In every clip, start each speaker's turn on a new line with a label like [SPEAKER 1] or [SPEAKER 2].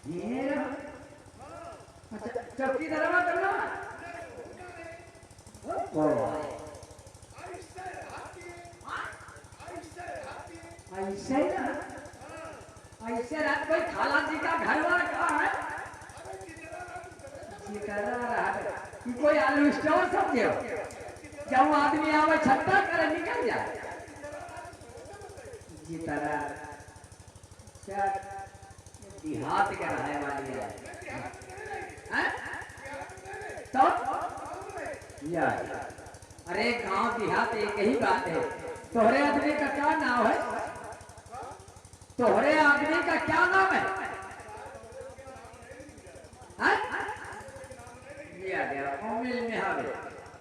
[SPEAKER 1] ये अच्छा चौकी दरवा करना ओ ऐसे ना ऐसे रात कोई खाला जी का घर वाला कहाँ है कि कोई आलू स्टोर समझे जब आदमी आवे छत्ता करे निकल जाए जी तरह क्या देहात का रहने वाली है तो या अरे गांव देहात एक ही बात है तोहरे आदमी का क्या नाम है तोहरे आदमी का क्या नाम है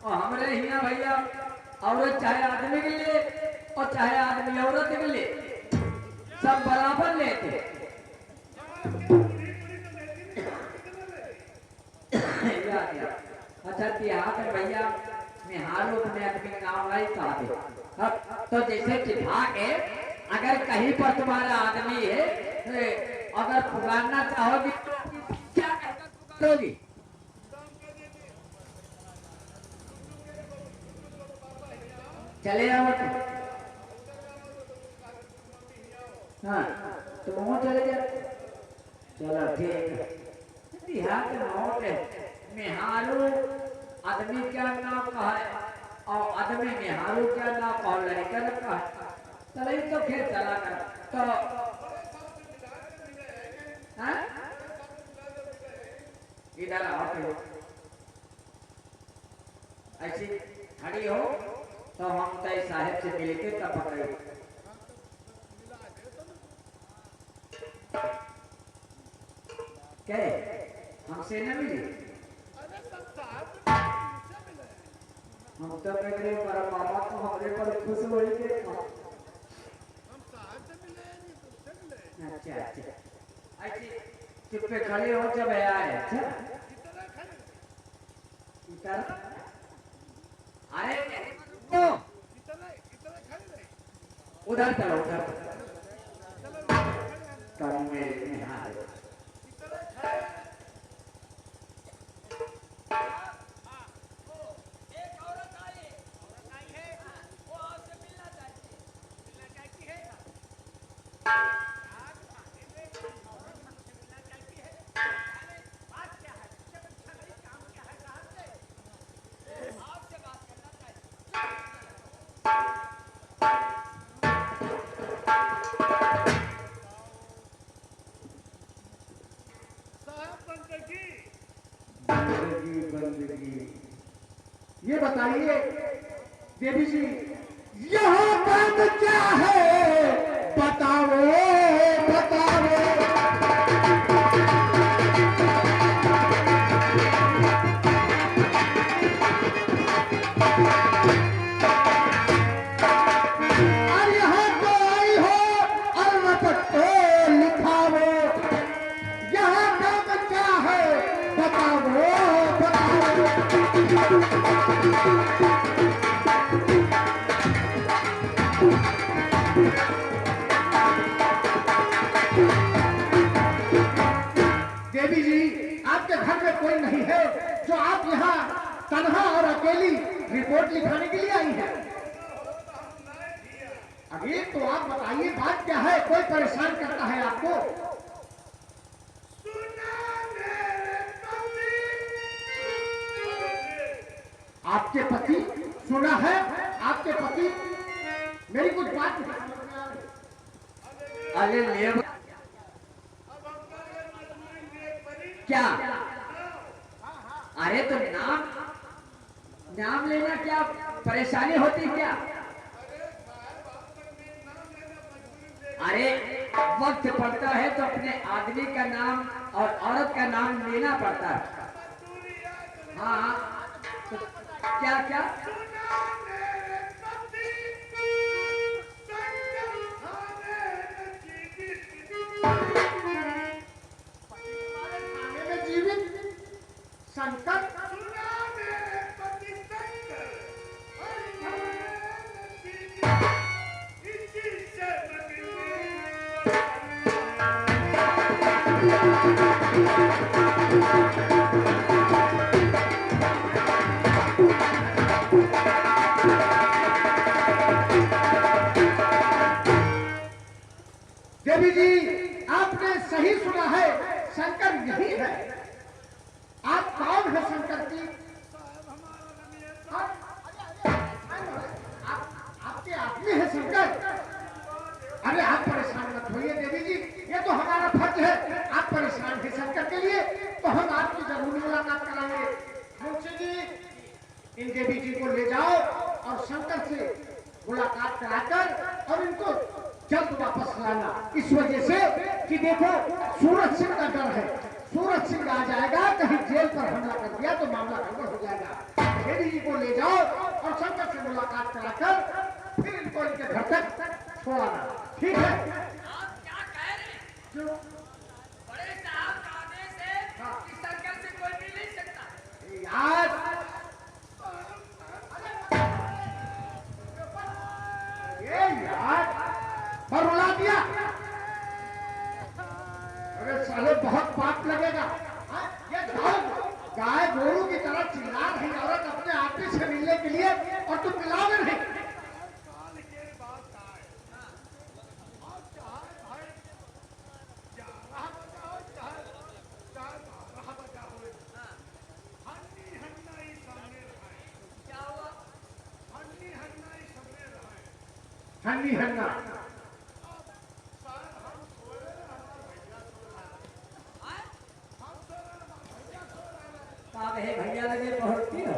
[SPEAKER 1] और हमरे हिया भैया औरत चाहे आदमी के लिए और चाहे आदमी औरत के लिए सब बराबर लेते अच्छा देहात में भैया निहारो में आदमी काम नहीं कहते तो जैसे विभाग है अगर कहीं पर तुम्हारा आदमी है अगर पुकारना चाहोगी तो क्या करोगी चले आओ हाँ तो वहाँ चले जाओ चलो ठीक देहात में है निहारो आदमी क्या नाम कहा है और आदमी निहारो क्या नाम कहा लड़का का है चलो तो फिर चला कर तो इधर आओ ऐसी खड़ी हो तो हम तय साहेब से मिलके तब पकड़े क्या हमसे न मिली हम तो मेरे पर मामा तो हमारे पर खुश हो ही गए अच्छा अच्छा ऐसी चुप पे खड़े हो जब आए अच्छा इधर अरे तो उधर चलो उधर काम में हाँ
[SPEAKER 2] ये बताइए देवी जी यहाँ बात क्या है बताओ बताओ और यहाँ तो आई हो और रपटो लिखाओ यहाँ बात क्या है बताओ बताओ देवी जी आपके घर में कोई नहीं है जो आप यहाँ तन्हा और अकेली रिपोर्ट लिखाने के लिए आई है अभी तो आप बताइए बात क्या है कोई परेशान करता है आपको आपके पति सुना है आपके पति मेरी कुछ बात
[SPEAKER 1] अरे ले क्या अरे तो नाम लेना क्या परेशानी होती क्या अरे वक्त पड़ता है तो अपने आदमी का नाम और औरत का नाम लेना पड़ता है हाँ तो क्या क्या
[SPEAKER 2] संकट
[SPEAKER 3] Thank you.
[SPEAKER 2] देवी जी आपने सही सुना है, शंकर यही है। आप कौन है शंकर की? आपके आदमी है शंकर। अरे आप परेशान मत होइए देवी जी, ये तो हमारा फर्ज है। आप परेशान हैं शंकर के लिए, तो हम आपकी जरूर मुलाकात कराएंगे। मुंशी जी, इन देवी जी को ले जाओ और शंकर से मुलाकात कराकर और इनको जल्द वापस लाना। इस वजह से कि देखो सूरज सिंह का डर है, सूरज सिंह आ जाएगा, कहीं जेल पर हमला कर दिया तो मामला गड़बड़ हो जाएगा। देवी जी को ले जाओ और शंकर से मुलाकात कराकर फिर इनको इनके घर तक छोड़ाना, ठीक है?
[SPEAKER 1] आप क्या कह रहे हैं?
[SPEAKER 2] जो
[SPEAKER 1] बड़े साहब का आदेश है कि शंकर से कोई मिल नहीं सकता।
[SPEAKER 2] यार ये यार पर रुला दिया। अरे साले बहुत पाप लगेगा। हाँ? ये गाय गोरू की तरह चिल्ला रही औरत अपने आदमी से मिलने के लिए और तुम मिलाओगे नहीं। हन्नी हन्ना
[SPEAKER 1] आप है भैया लगे पहुंचती हो।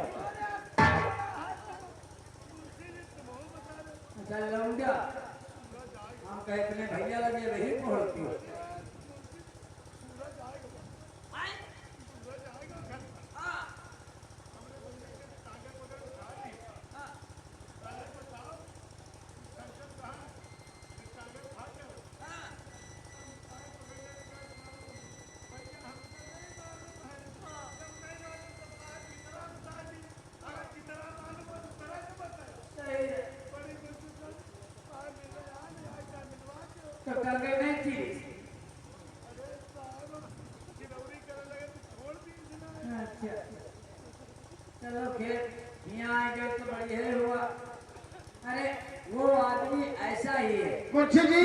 [SPEAKER 1] अच्छा लौंडा, हम कहते हैं भैया लगे वही पहुंचती हो। तो कर गए नहीं चीज। अच्छा चलो फिर यहाँ आएंगे तो बढ़िया हुआ। अरे वो आदमी ऐसा ही है।
[SPEAKER 2] मुंशी जी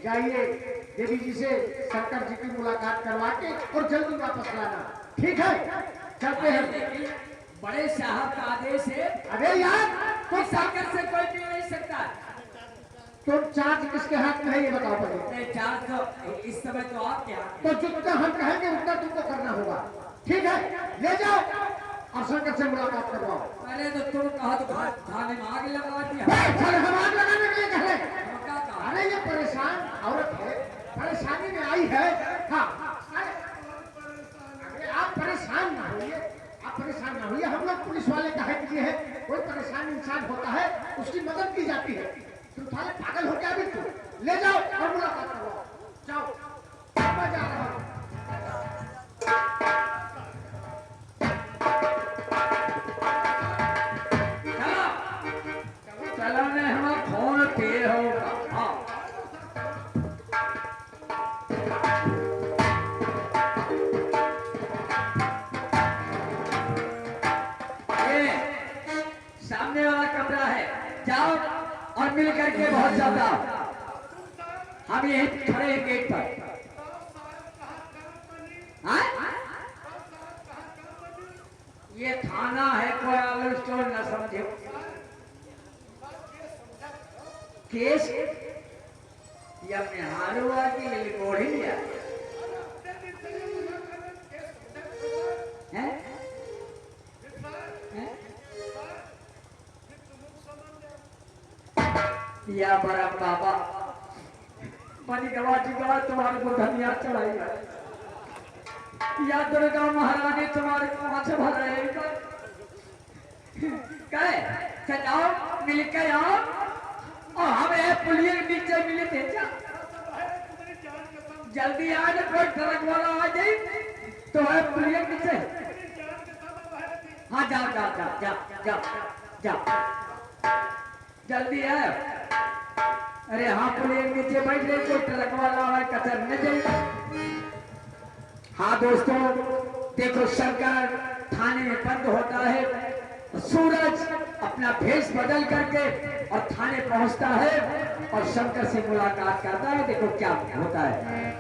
[SPEAKER 2] जाइए देवी जी से शंकर जी की मुलाकात करवा के और जल्दी वापस लाना, ठीक है? चलते हैं।
[SPEAKER 1] लेकिन बड़े साहब का आदेश है
[SPEAKER 2] अरे यार
[SPEAKER 1] कि शंकर से कोई मिल नहीं सकता।
[SPEAKER 2] तुम चार्ज किसके हाथ में है ये बताओ पहले।
[SPEAKER 1] नहीं चार्ज तो इस समय तो आपके हाथ
[SPEAKER 2] तो जितना हम कहेंगे उतना तुमको करना होगा, ठीक है? ले जाओ और शंकर से मुलाकात करवाओ।
[SPEAKER 1] पहले तो तुम कहा तो थाने में आग लगा दिया।
[SPEAKER 2] हम आग लगाने के लिए कह रहे।
[SPEAKER 1] हम क्या कहा?
[SPEAKER 2] अरे ये परेशान औरत है, परेशानी में आई है। हाँ अरे आप परेशान ना होइए, आप परेशान ना होइए। हम लोग पुलिस वाले कहे के लिए है, कोई परेशान इंसान होता है उसकी मदद की जाती है। तुम साले पागल हो गया बिल्कुल। ले जाओ और मुलाकात करवाओ, जाओ। मैं जा रहा हूँ।
[SPEAKER 1] चलो ने हम फोन पे होगा। हाँ ये सामने वाला कमरा है, जाओ और मिल करके बहुत ज्यादा। हम यहीं खड़े हैं गेट पर। हाँ? ये थाना है, कोई आलू स्टोर न समझे। केस या निहारुआ की लिखोड़ी लिया है? या बड़ा बाबा बनी गवा चुका तुम्हारे को धनिया चढ़ाई है। या दुर्गा महारानी तुम्हारे को हाथ भर रहे कहे चलाओ मिल के आओ और हमें पुलिस के नीचे मिले थे। जल्दी आ जाए, कोई ट्रक वाला आ जाए तो है पुलिस के नीचे। हाँ जाओ जाओ जाओ जाओ जाओ जाओ जल्दी है। अरे हाँ पुलिस के नीचे बैठ गए, कोई ट्रक वाला है कतर न जाए। हाँ दोस्तों देखो शंकर थाने में बंद होता है, सूरज अपना भेष बदल करके और थाने पहुंचता है और शंकर से मुलाकात करता है। देखो क्या होता है।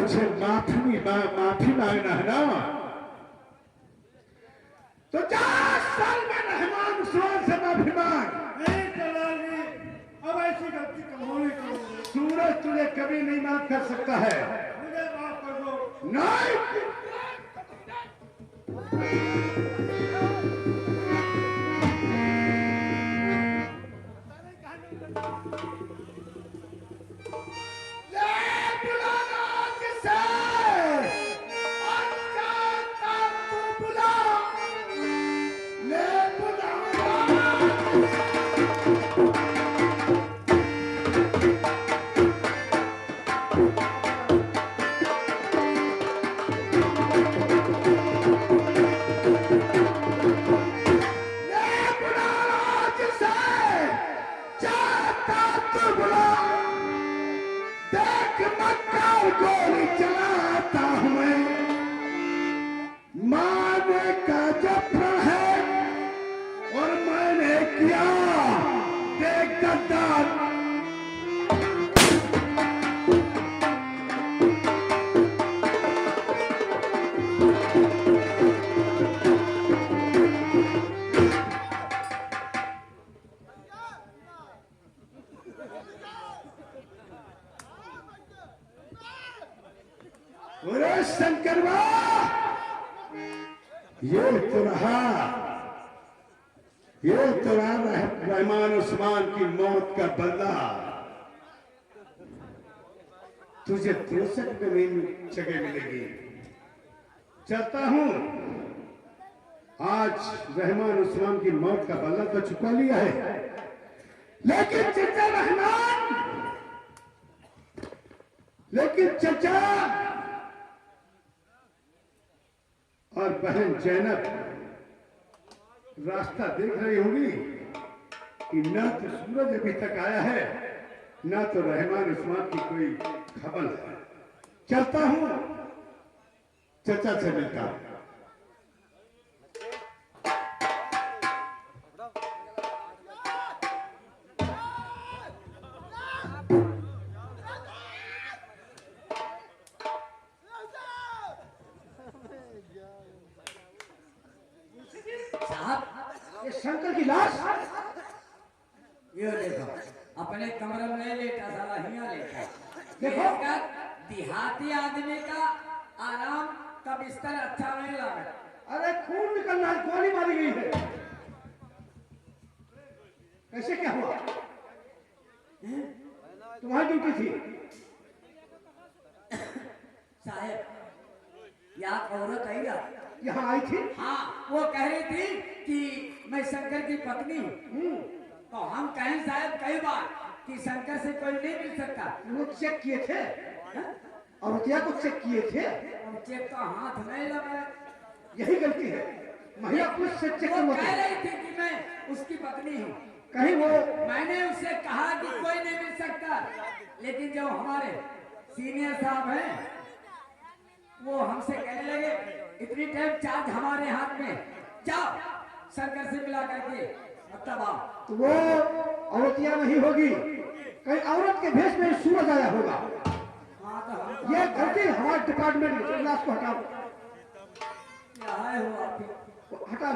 [SPEAKER 2] मुझे माफी मांगना है ना, तो 4 साल में रहमान उस्मान से माफी मांग।
[SPEAKER 3] नहीं जलाल जी, अब ऐसी गलती कभी नहीं करूंगा।
[SPEAKER 2] सूरज तुझे कभी नहीं माफ कर सकता है।
[SPEAKER 3] मुझे माफ कर दो।
[SPEAKER 2] नहीं, गोली चलाता हूं मैं, मारने का जब प्रण है और मैंने किया देख गद्दार। शंकर ये तो रहा रहमान उस्मान की मौत का बदला। तुझे 63 में नहीं जगह मिलेगी। चलता हूं, आज रहमान उस्मान की मौत का बदला तो चुका लिया है, लेकिन चचा और बहन जैनब रास्ता देख रही होगी कि न तो सूरज अभी तक आया है, न तो रहमान उस्मान की कोई खबर है। चलता हूं, चचा से मिलता हूं।
[SPEAKER 1] साहब,
[SPEAKER 2] शंकर की लाश
[SPEAKER 1] ये देखो, अपने कमरे में लेटा, साला हिया लेटा।
[SPEAKER 2] देखो,
[SPEAKER 1] का देहाती आदमी का आराम का बिस्तर अच्छा नहीं लगा।
[SPEAKER 2] अरे खून निकल रहा है, गोली मारी गई है। कैसे क्या हुआ? तुम्हारी ड्यूटी थी
[SPEAKER 1] साहब। यहाँ औरत आई ना,
[SPEAKER 2] यहाँ आई थी।
[SPEAKER 1] हाँ, वो कह रही थी कि मैं शंकर की पत्नी हूँ। तो हम कहें साहब कई बार कि शंकर से कोई नहीं मिल सकता।
[SPEAKER 2] वो चेक किए थे और क्या कुछ चेक किए थे?
[SPEAKER 1] और चेक का हाथ नहीं लगा।
[SPEAKER 2] यही गलती है, महिला पुरुष से चेक
[SPEAKER 1] वो
[SPEAKER 2] मत
[SPEAKER 1] कह
[SPEAKER 2] करो।
[SPEAKER 1] रही थी कि मैं उसकी पत्नी हूँ।
[SPEAKER 2] कहीं वो
[SPEAKER 1] मैंने उससे कहा कि कोई नहीं मिल सकता, लेकिन जो हमारे सीनियर साहब हैं वो हमसे कहने लगे इतनी टाइम चार्ज हमारे हाथ में, जाओ शंकर से मिला करके मतलब आओ।
[SPEAKER 2] तो वो औरतिया नहीं होगी, कहीं औरत के भेष में सूरज आया होगा।
[SPEAKER 1] हाँ, तो हम
[SPEAKER 2] ये गलती हमारे डिपार्टमेंट की। लाश को हटाओ,
[SPEAKER 1] क्या है वो आपकी?
[SPEAKER 2] हटा।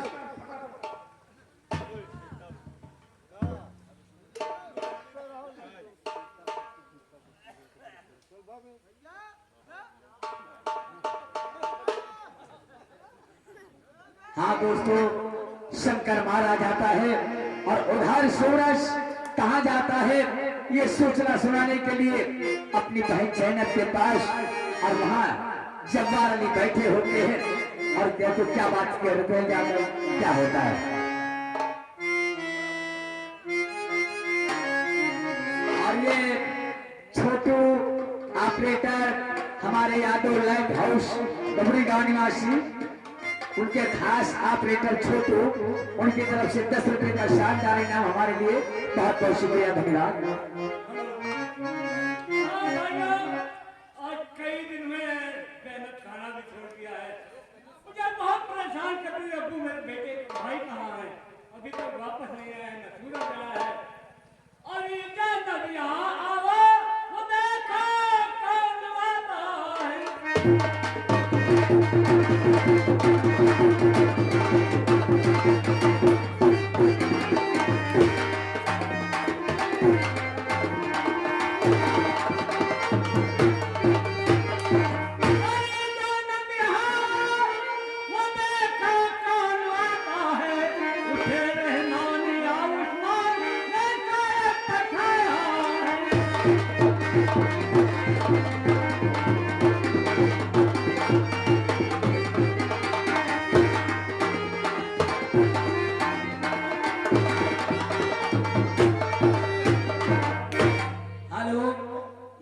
[SPEAKER 1] हाँ दोस्तों, शंकर मारा जाता है और उधर सूरज कहाँ जाता है ये सूचना सुनाने के लिए अपनी बहन जैनब के पास, और वहाँ जब्बार अली बैठे होते हैं। और देखो क्या बात के रुपये जाकर क्या होता है। और ये छोटू ऑपरेटर हमारे यादव लाइट हाउस डबरी गांव निवासी, उनके खास ऑपरेटर छोटू, उनकी तरफ से 10 रुपए का शानदार इनाम हमारे लिए। बहुत बहुत शुक्रिया, धन्यवाद।
[SPEAKER 3] आज कई दिन हुए मेहनत खाना भी छोड़ दिया है। मुझे बहुत परेशान कर रही है। अब्बू मेरे बेटे भाई कहाँ है? अभी तक वापस नहीं आया है, न सूरज आया है। और ये जब यहाँ आओ वो देखो कौन आता है।
[SPEAKER 1] हेलो,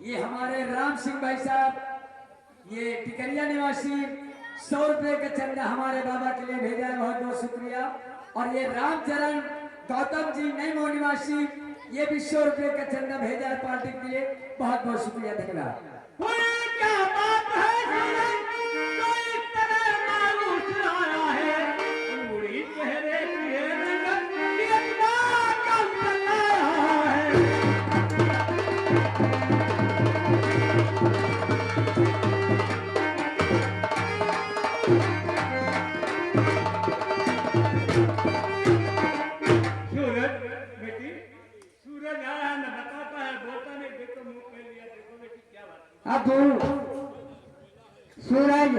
[SPEAKER 1] ये हमारे राम सिंह भाई साहब, ये टिकरिया निवासी 100 रुपए का चंदा हमारे बाबा के लिए भेजा है, बहुत बहुत शुक्रिया। और ये रामचरण गौतम जी नई मो निवासी, ये भी 100 रुपए का चंदा भेजा है पार्टी के लिए, बहुत बहुत शुक्रिया, धन्यवाद।
[SPEAKER 3] क्या बात है, जो इस तरह मायूस आया है, पूरी चेहरे की रंगत, ये क्या कम चलाया है। सूरज बेटी, सूरज आया न बताता है, बोलता नहीं, देखो मुंह पे लिया, देखो बेटी क्या बात है।
[SPEAKER 4] अब सूरज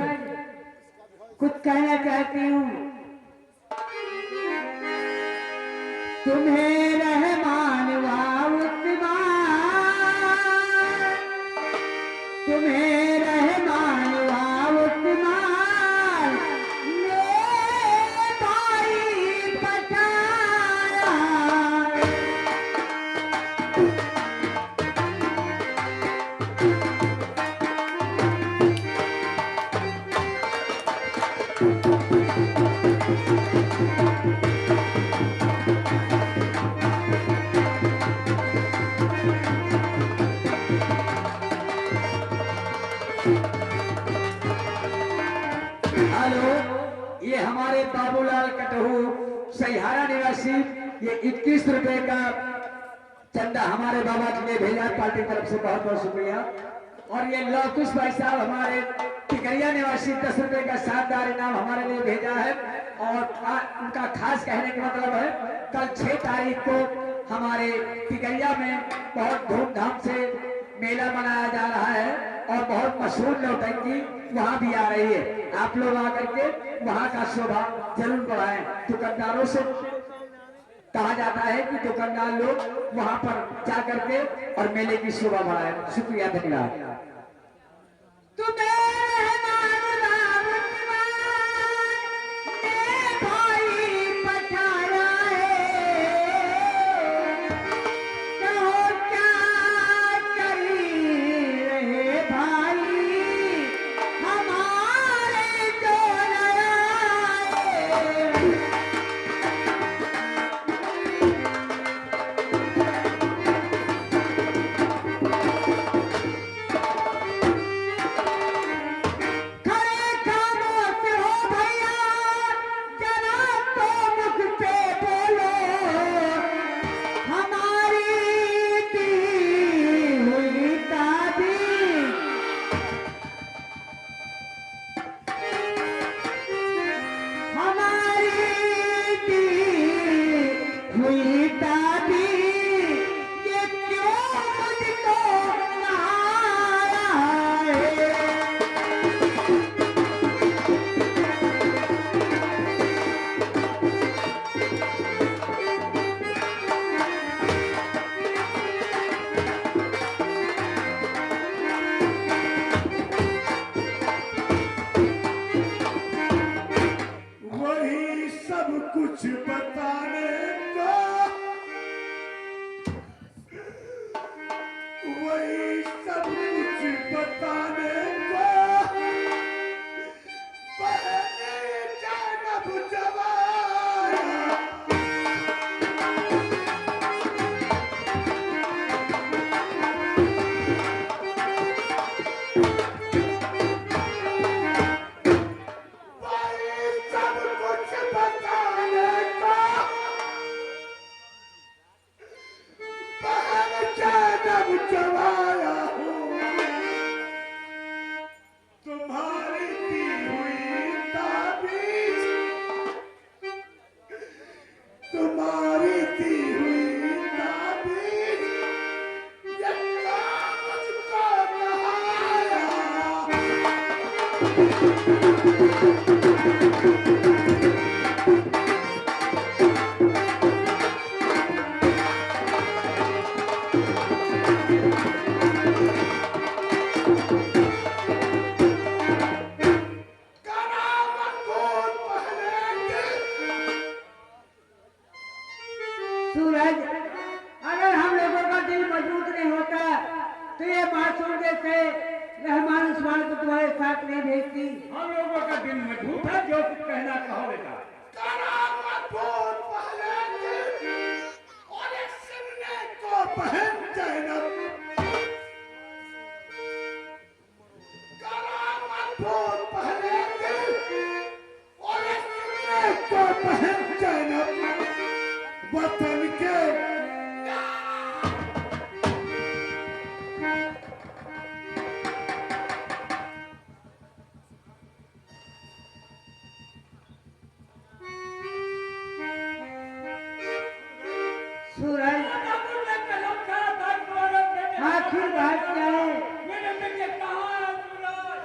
[SPEAKER 4] कुछ कहना चाहती हूँ। तुम्हें रहमान वाउतमान, तुम्हें रहमान वाउतमान ने भाई बचाया।
[SPEAKER 1] हेलो, ये हमारे बाबूलाल कटहू सहिहारा निवासी, ये 21 रुपए का चंदा हमारे बाबा के लिए भेजा है पार्टी की तरफ से, बहुत बहुत शुक्रिया। और ये लौकुश भाई साहब हमारे टिकरिया निवासी 10 रुपए का शानदार इनाम हमारे लिए भेजा है। और उनका खास कहने का मतलब है, कल 6 तारीख को हमारे टिकरिया में बहुत धूमधाम से मेला मनाया जा रहा है और बहुत मशहूर नौटंकी वहाँ भी आ रही है। आप लोग आकर के वहाँ का शोभा जरूर बढ़ाएं। दुकानदारों से कहा जाता है कि दुकानदार लोग वहाँ पर जा करके और मेले की शोभा बढ़ाएं। शुक्रिया, धन्यवाद।
[SPEAKER 3] तुम्हारे
[SPEAKER 4] सूरज, अगर हम लोगों का दिल मजबूत नहीं होता तो ये मासूम जैसे रहमान उस्मान को तुम्हारे साथ नहीं भेजती।
[SPEAKER 3] हम लोगों का दिल मजबूत है, जो कुछ कहना कहो बेटा।
[SPEAKER 2] पहन जैनब पहले और को पहन जैनब वतन के
[SPEAKER 4] सूरज, आखिर बात क्या है?
[SPEAKER 3] मेरे बेटे कहाँ है सूरज?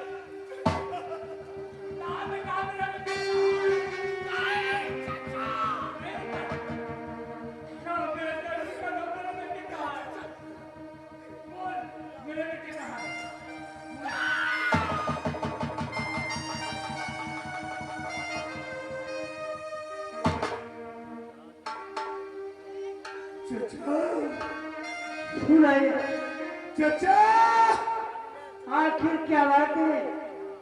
[SPEAKER 3] कहाँ बेटा मेरा बेटे? कहाँ है? कहाँ मेरे बेटे कहाँ है? बोल, मेरे बेटे कहाँ है?
[SPEAKER 4] सूरज,
[SPEAKER 2] चचा
[SPEAKER 4] आखिर क्या बात है?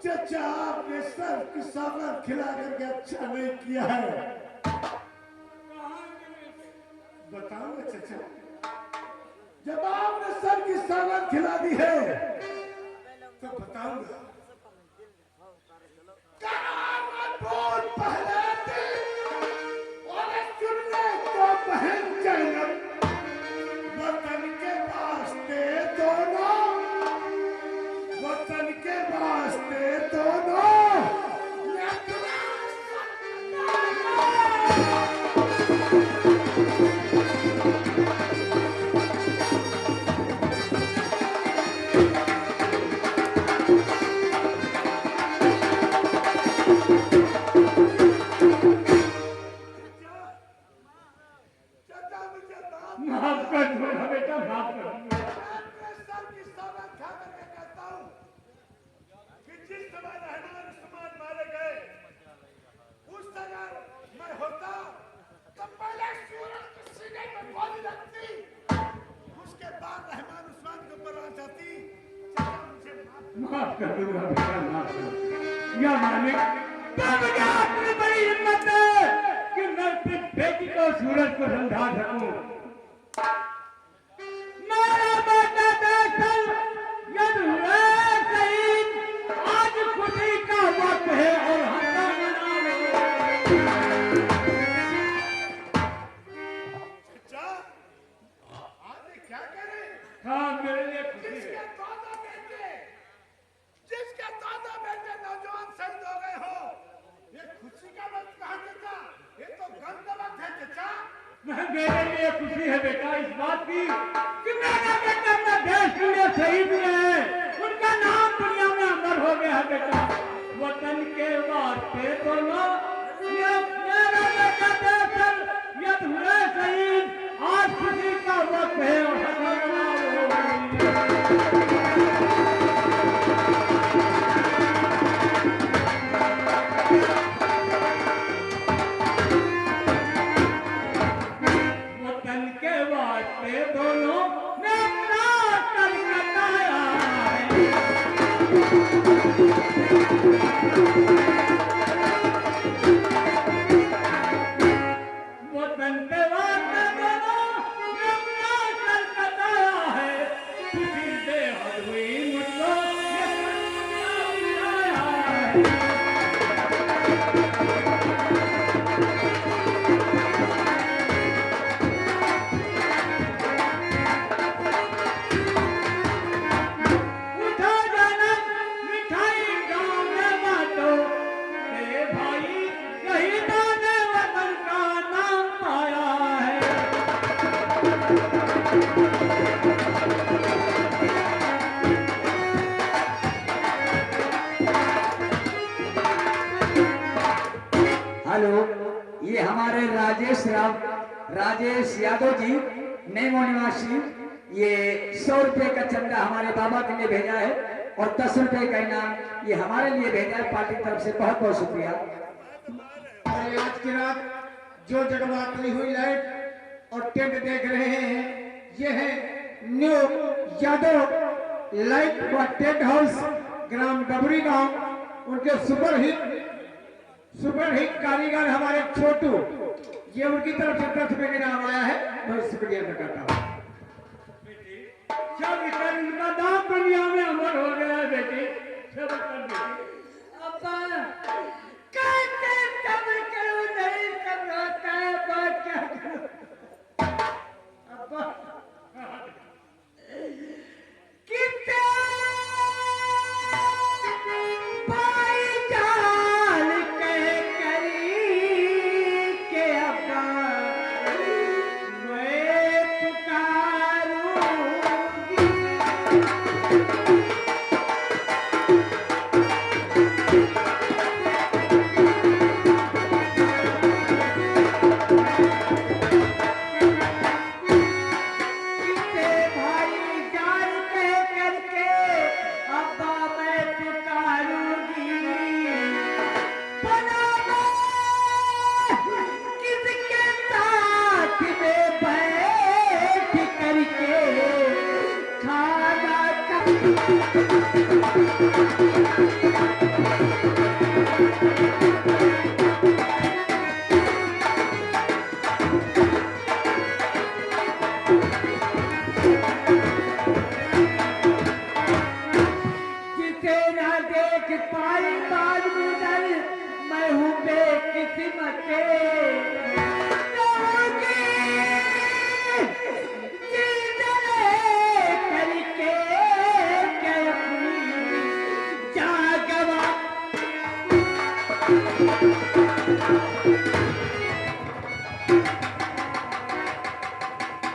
[SPEAKER 2] चचा आपने सब की सौगात खिला करके अच्छा नहीं किया है। बताओ चचा, जब आपने सर की सौगात खिला दी है तो बताऊंगा। बोल पहले और सुनने को बहन जैनब वतन के वास्ते दोनों, वतन के वास्ते दोनों
[SPEAKER 3] माफ कर दो ना बेटा, माफ कर दो।
[SPEAKER 2] सर की सौगात खा करके कहता हूँ कि जिस समय रहमान उस्मान मारे गए उस समय मैं होता तो पहले सूरज के सीने में गोली लगती, उसके बाद रहमान उस्मान के ऊपर आ जाती। चचा मुझे
[SPEAKER 3] माफ कर दो ना बेटा, माफ कर दो। या मालिक, तो मुझे अपनी बड़ी हिम्मत है कि मैं अपनी बेटी को सूरज को समझा सकूं। मेरा बेटा दरअसल यद हुए शहीद, आज खुशी का वक्त है और हंसा मना लो।
[SPEAKER 2] चचा आपने क्या करे?
[SPEAKER 3] हाँ, मेरे लिए खुशी
[SPEAKER 2] जिसके
[SPEAKER 3] है।
[SPEAKER 2] दादा बेटे नौजवान शहीद हो गए हो, ये खुशी का वक्त कहाँ चचा? ये तो गम का वक्त है चचा।
[SPEAKER 3] मेरे लिए खुशी है बेटा इस बात की कि मेरा बेटा अपना देश के लिए शहीद हुए हैं, उनका नाम दुनिया में अमर हो गया है बेटा। वतन के वास्ते दोनों, ये मेरा बेटा दरअसल यद हुए शहीद, आज खुशी का वक्त है और हंसा मना लो। वतन के वास्ते दोनों ने अपना कर कटाया है। वतन के वास्ते दोनों ने अपना कर कटाया है। खुशी बेहद हुई मुझको, ये सपना उठाया है। उठा जाना मिठाई गाँव में बांटो, तेरे भाई शहीदों ने वतन का नाम पाया है।
[SPEAKER 1] हेलो, ये हमारे राजेश यादव जी नेमो निवासी, ये 100 रुपए का चंदा हमारे बाबा के लिए भेजा है और 10 रुपए का इनाम ये हमारे लिए भेजा है पार्टी की तरफ से। बहुत बहुत शुक्रिया।
[SPEAKER 2] अरे आज की रात जो जगबात नहीं हुई लाइट और टेंट देख रहे हैं, ये है न्यू यादव लाइट व टेंट हाउस ग्राम डबरी गांव। उनके सुपरहिट कारीगर हमारे छोटू, ये उनकी तरफ से 10 रुपए के नाम आया है, मैं शुक्रिया अदा करता हूँ।
[SPEAKER 3] सब कर इनका नाम दुनिया में अमर हो गया है बेटी, सब कर बेटी।
[SPEAKER 4] अब्बा कैसे सब्र करूं, नहीं सब्र होता है, बात क्या करूं। अब्बा कितने भाईजान कह करी के अब्बा मैं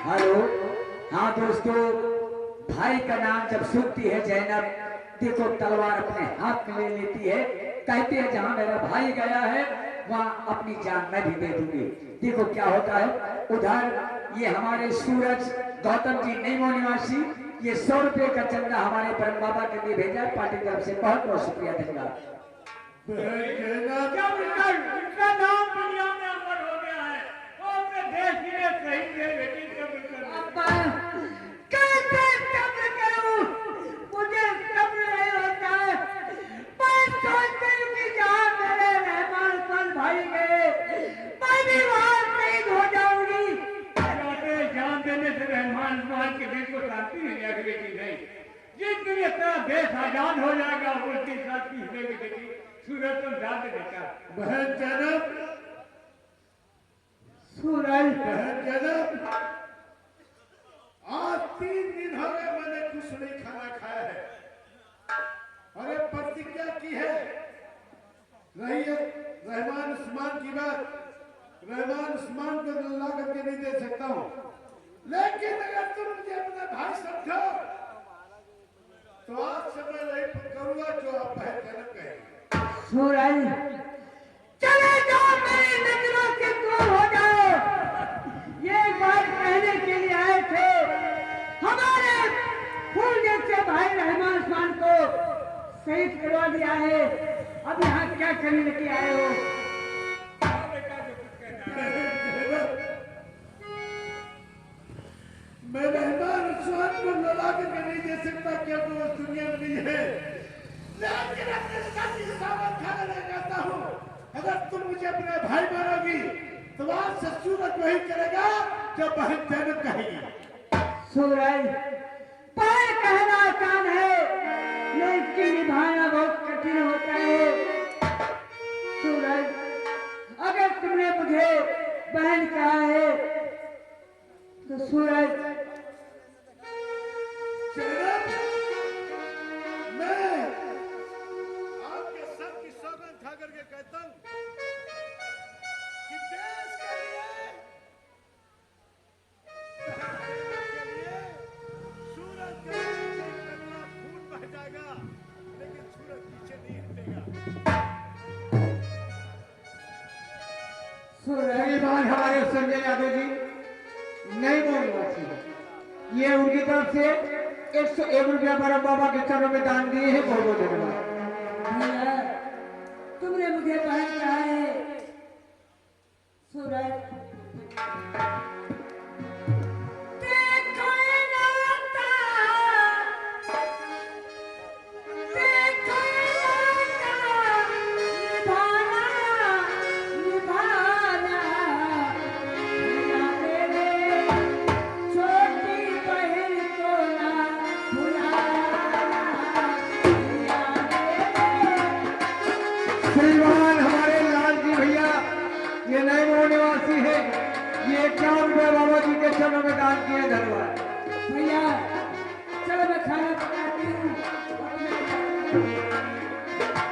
[SPEAKER 1] हेलो, हाँ दोस्तों, भाई का नाम जब सुनती है जैनब, देखो तलवार अपने हाथ में ले लेती है, कहती है जहाँ मेरा भाई गया है वहाँ अपनी जान मैं भी दे दूंगी। देखो क्या होता है। उधर ये हमारे सूरज गौतम जी नईमो निवासी ये 100 रुपए का चंदा हमारे परम बाबा के लिए भेजा है, पार्टी तरफ से बहुत बहुत शुक्रिया धन्यवाद।
[SPEAKER 3] इनका नाम दुनिया में अमर हो गया है और अपने देश के लिए शहीद है बेटी।
[SPEAKER 4] अब्बा कैसे सब्र करूं, मुझे सब्र नहीं होता है। मैं सोचती हूं कि जहाँ मेरे रहमान खान भाई गए मैं भी वहाँ शहीद हो जाऊंगी।
[SPEAKER 3] जान देने से रहमान खान के दिल को शांति मिलेगी बेटी। नहीं, जिस दिन तेरा देश आजाद हो जाएगा उसकी शांति मिलेगी बेटी। सूरज तुम जान दे बेटा।
[SPEAKER 2] बहन जैनब,
[SPEAKER 4] सूरज
[SPEAKER 2] बहन जैनब, आज 3 दिन हो गए मैंने कुछ नहीं खाना खाया है। अरे प्रतिज्ञा की है, रही है रहमान उस्मान की बात, रहमान उस्मान को ला करके नहीं दे सकता हूँ, लेकिन अगर तुम मुझे अपना भाई समझो तो आज से मैं वही करूंगा जो आप बहन जैनब कहेंगे।
[SPEAKER 4] सूरज चले जाओ, मेरी नजरों से दूर हो जाओ। ये बात कहने के लिए आए थे, हमारे फूल जैसे भाई रहमान उस्मान को शहीद करवा दिया है, अब यहाँ क्या करने लेके आए हो।
[SPEAKER 2] मैं रहमान उस्मान को लड़ा करके नहीं दे सकता क्योंकि वो दुनिया में नहीं है, लेकिन अपने साथी सावन खाना चाहता हूँ। अगर तुम मुझे अपने भाई मानोगी तो आज से सूरज वही करेगा जो बहन जैनब कहेगी।
[SPEAKER 4] सूरज बात कहना आसान है लेकिन निभाना बहुत कठिन होता है। सूरज अगर तुमने मुझे बहन कहा है तो सूरज
[SPEAKER 2] जैनब, मैं आपके सब की सौगंध खा करके कहता हूँ कि देश के लिए सूरज के पीछे इतना खून बह जाएगा, लेकिन सूरज पीछे नहीं हटेगा।
[SPEAKER 4] सूरज
[SPEAKER 2] हमारे संजय यादव जी नहीं बोलवासी, ये उनकी तरफ से 101 रुपया परम बाबा के चरणों में दान दिए हैं, बहुत बहुत धन्यवाद।
[SPEAKER 4] भैया तुमने मुझे बहन कहा है। सूरज
[SPEAKER 2] ये 51 रुपए बाबा जी के चरणों में दान किए, धन्यवाद।
[SPEAKER 4] भैया चलो मैं खाना पकाती हूँ।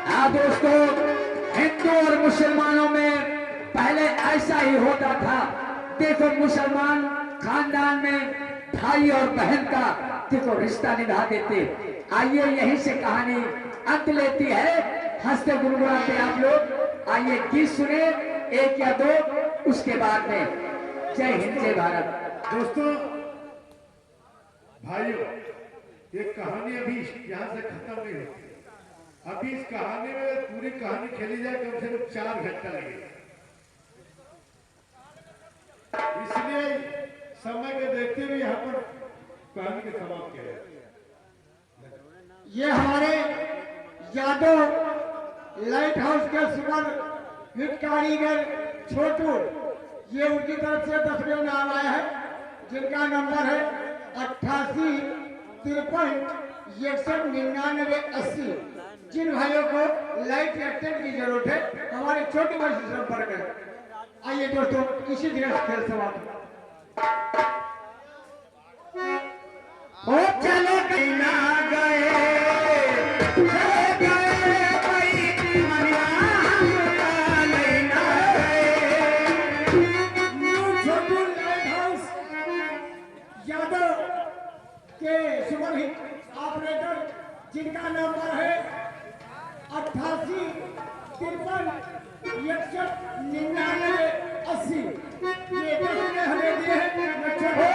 [SPEAKER 1] हाँ दोस्तों, हिंदू और मुसलमानों में पहले ऐसा ही होता था। देखो मुसलमान खानदान में भाई और बहन का देखो रिश्ता निभा देते। आइए यहीं से कहानी अंत लेती है, हंसते गुनगुनाते आप लोग। आइए गीत सुने, एक या दो, उसके बाद में जय हिंद जय भारत।
[SPEAKER 2] दोस्तों भाइयों, ये कहानी अभी यहाँ से खत्म नहीं होती। अभी इस कहानी में पूरी कहानी खेली जाए कम से कम 4 घंटा लगेगा। इसलिए समय के देखते हुए यहाँ पर कहानी के समाप्त किया जाए। ये हमारे यादव लाइट हाउस के सुपर हिट कारीगर छोटू, ये उनकी तरफ से 10 रुपये नाम आया है, जिनका नंबर है 88 53 61 99 80। जिन भाइयों को लाइट एक्टेंट की जरूरत है हमारे छोटे भाई से संपर्क करें। आइए दोस्तों, इसी तरह से खेल समाप्त।
[SPEAKER 1] ओ चलो ना गए, चले गए भाई मनिया हमका लेना गए।
[SPEAKER 2] छोटू लाइट हाउस यादव के सुपरहिट ऑपरेटर, जिनका नंबर है 88 53 61 99 80। ये 10 रुपये हमें दिए हैं।
[SPEAKER 1] ओ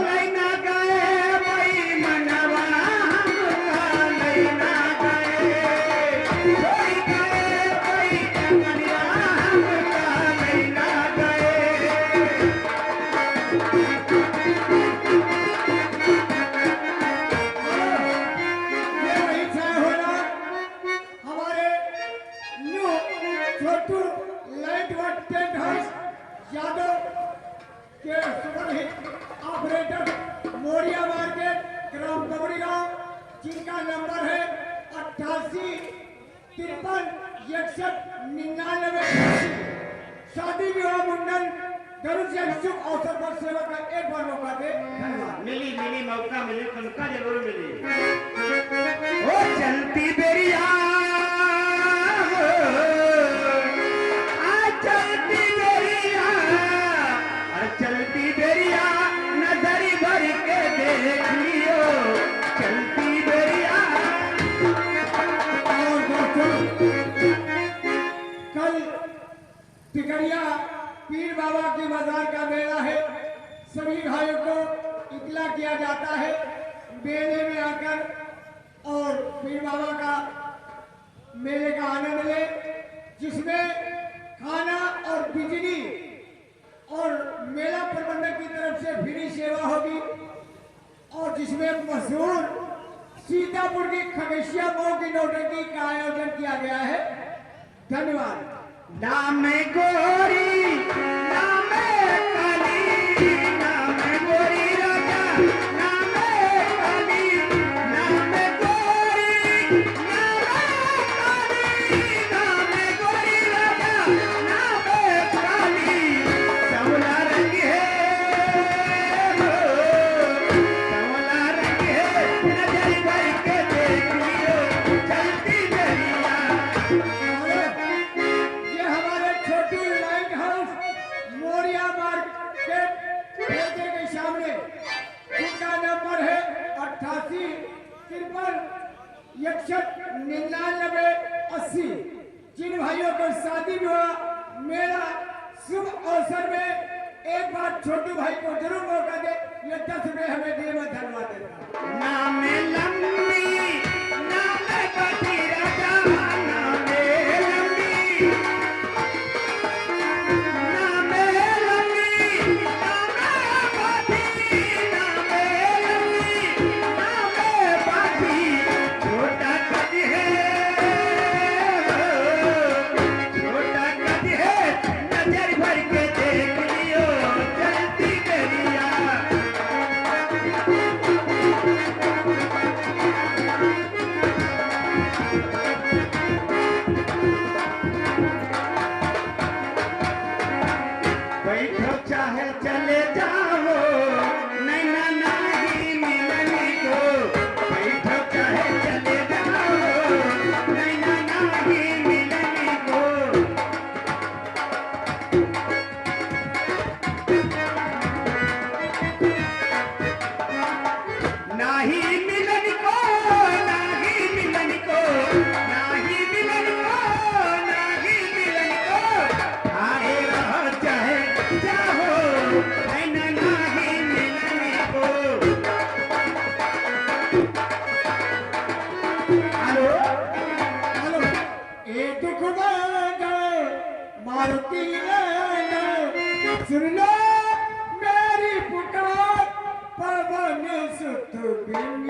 [SPEAKER 1] लेना गए भाई मनवा हमका लेना गए, कोई गए भाई मनिया हमका लेना गए।
[SPEAKER 2] ये वही छाया होना हमारे new Chhotu light work tent house Yadav के सुपरहिट ऑपरेटर मोरिया मार्केट ग्राम बबड़ी गांव, जिनका नंबर है 88 53 61 99 80। शादी विवाह मुंडन जरूर से शुभ अवसर पर सेवा का एक बार मौका दे। धन्यवाद।
[SPEAKER 3] मिली मौका मिली, तनख्वाह जरूर मिली।
[SPEAKER 1] ओ चलती बेरिया, चलती बेरिया, अरे चलती बेरिया नजरी भर के देख लियो, चलती बेरिया।
[SPEAKER 2] और दोस्तों, कल टिकरिया पीर बाबा की बाजार का मेला है। सभी भाइयों को इतला किया जाता है मेले में आकर और पीर बाबा का मेले का आनंद ले, जिसमें खाना और बिजली और मेला प्रबंधक की तरफ से फ्री सेवा होगी, और जिसमें मशहूर सीतापुर की खगेशिया मऊ की नौटंकी का आयोजन किया गया है। धन्यवाद।
[SPEAKER 1] नाम गोरी नाम काली, नाम गोरी राजा नाम काली, नाम गोरी नाम काली, नाम गोरी राजा नाम काली। संवला रंग है हो, संवला रंग है, नजर भर के देख लियो, चलती बेरिया।
[SPEAKER 2] ये हमारे छोटू लाइट हाउस मोरिया मार्केट ठेके के सामने, जिनका नंबर है 88 53 61 99 80। जिन भाइयों को शादी विवाह मेला शुभ अवसर में एक बार छोटू भाई को जरूर मौका दे। ये 10 रुपये हमें दिए, मैं धन्यवाद देता हूँ।
[SPEAKER 1] नाम लंबी नाम पति राजा, नाम लंबी नाम लंबी नाम पति, नाम लंबी नाम पति। छोटा कद है, छोटा कद है, नजर भर के देख लियो, चलती बेरिया।
[SPEAKER 3] सुन लो मेरी पुकार पवन सुत बिन